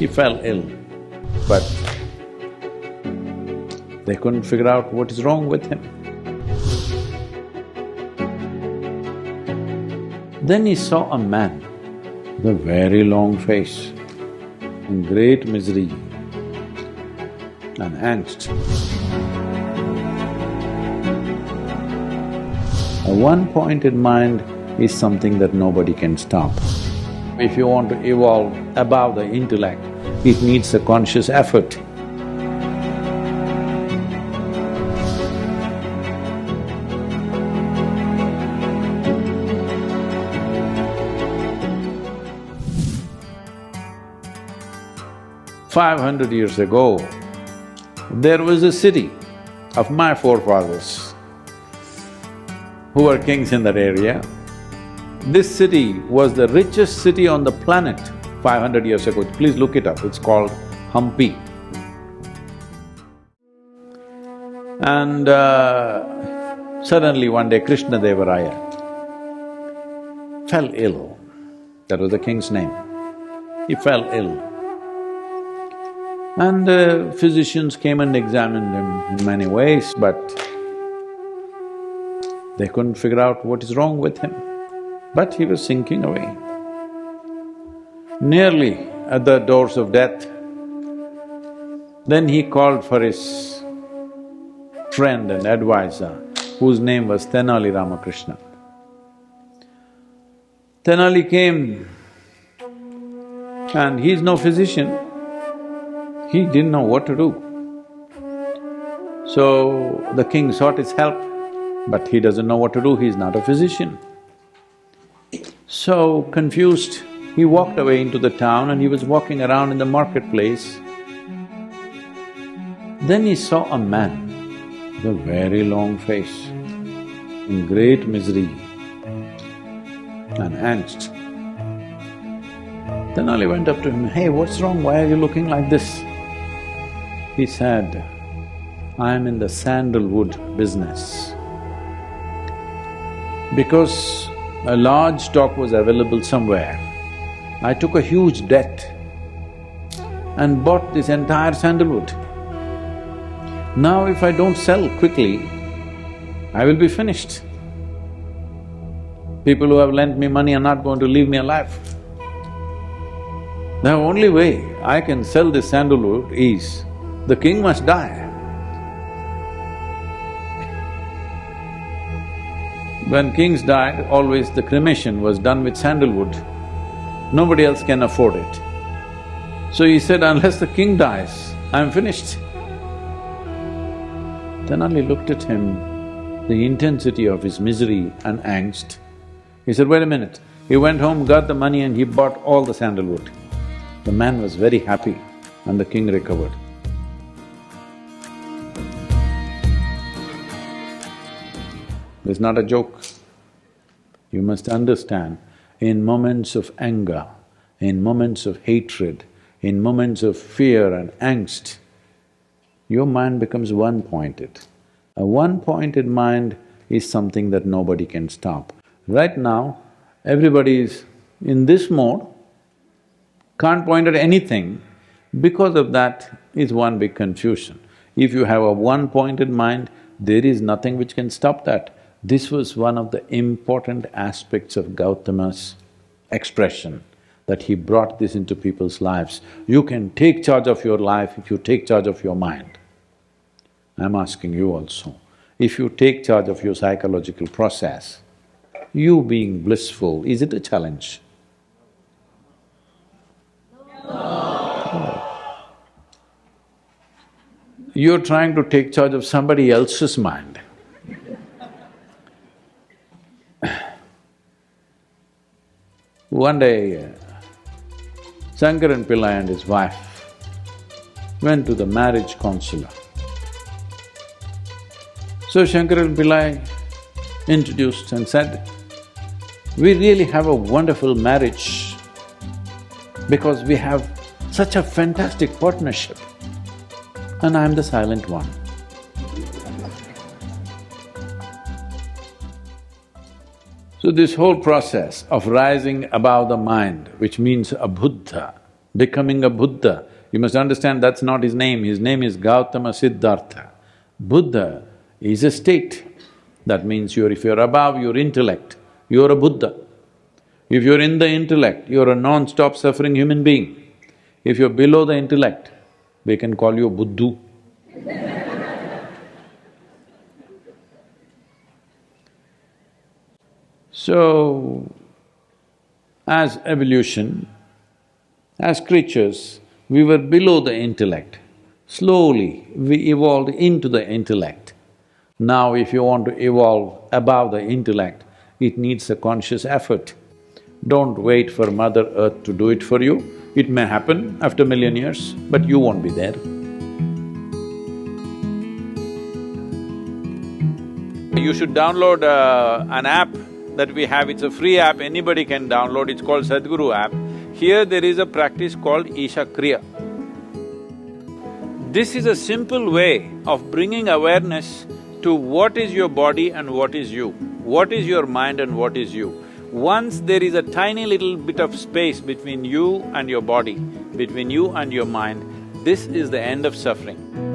He fell ill, but they couldn't figure out what is wrong with him. Then he saw a man with a very long face, in great misery and angst. A one-pointed mind is something that nobody can stop. If you want to evolve above the intellect, it needs a conscious effort. "500 years ago, there was a city of my forefathers who were kings in that area. This city was the richest city on the planet 500 years ago. Please look it up, it's called Hampi. And suddenly one day Krishna-Devaraya fell ill. That was the king's name. He fell ill. And physicians came and examined him in many ways, but they couldn't figure out what is wrong with him. But he was sinking away. Nearly at the doors of death, then he called for his friend and advisor, whose name was Tenali Ramakrishna. Tenali came, and he's no physician. He didn't know what to do. So the king sought his help, but he doesn't know what to do, he's not a physician. So confused, he walked away into the town and he was walking around in the marketplace. Then he saw a man with a very long face, in great misery and angst. Tenali went up to him, "Hey, what's wrong? Why are you looking like this?" He said, "I am in the sandalwood business. Because a large stock was available somewhere, I took a huge debt and bought this entire sandalwood. Now if I don't sell quickly, I will be finished. People who have lent me money are not going to leave me alive. The only way I can sell this sandalwood is the king must die. When kings died, always the cremation was done with sandalwood. Nobody else can afford it. So he said, unless the king dies, I'm finished." Tenali looked at him, the intensity of his misery and angst. He said, "Wait a minute." He went home, got the money and he bought all the sandalwood. The man was very happy and the king recovered. It's not a joke. You must understand, in moments of anger, in moments of hatred, in moments of fear and angst, your mind becomes one-pointed. A one-pointed mind is something that nobody can stop. Right now, everybody is in this mode, can't point at anything. Because of that is one big confusion. If you have a one-pointed mind, there is nothing which can stop that. This was one of the important aspects of Gautama's expression, that he brought this into people's lives. You can take charge of your life if you take charge of your mind. I'm asking you also, if you take charge of your psychological process, you being blissful, is it a challenge? No. You're trying to take charge of somebody else's mind. One day, Shankaran Pillai and his wife went to the marriage counselor. So Shankaran Pillai introduced and said, "We really have a wonderful marriage because we have such a fantastic partnership, and I'm the silent one." So this whole process of rising above the mind, which means a Buddha, becoming a Buddha. You must understand that's not his name is Gautama Siddhartha. Buddha is a state. That means if you're above your intellect, you're a Buddha. If you're in the intellect, you're a non-stop suffering human being. If you're below the intellect, we can call you Buddhu. So, as evolution, as creatures, we were below the intellect. Slowly, we evolved into the intellect. Now if you want to evolve above the intellect, it needs a conscious effort. Don't wait for Mother Earth to do it for you. It may happen after 1,000,000 years, but you won't be there. You should download an app that we have. It's a free app, anybody can download. It's called Sadhguru App. Here there is a practice called Isha Kriya. This is a simple way of bringing awareness to what is your body and what is you, what is your mind and what is you. Once there is a tiny little bit of space between you and your body, between you and your mind, this is the end of suffering.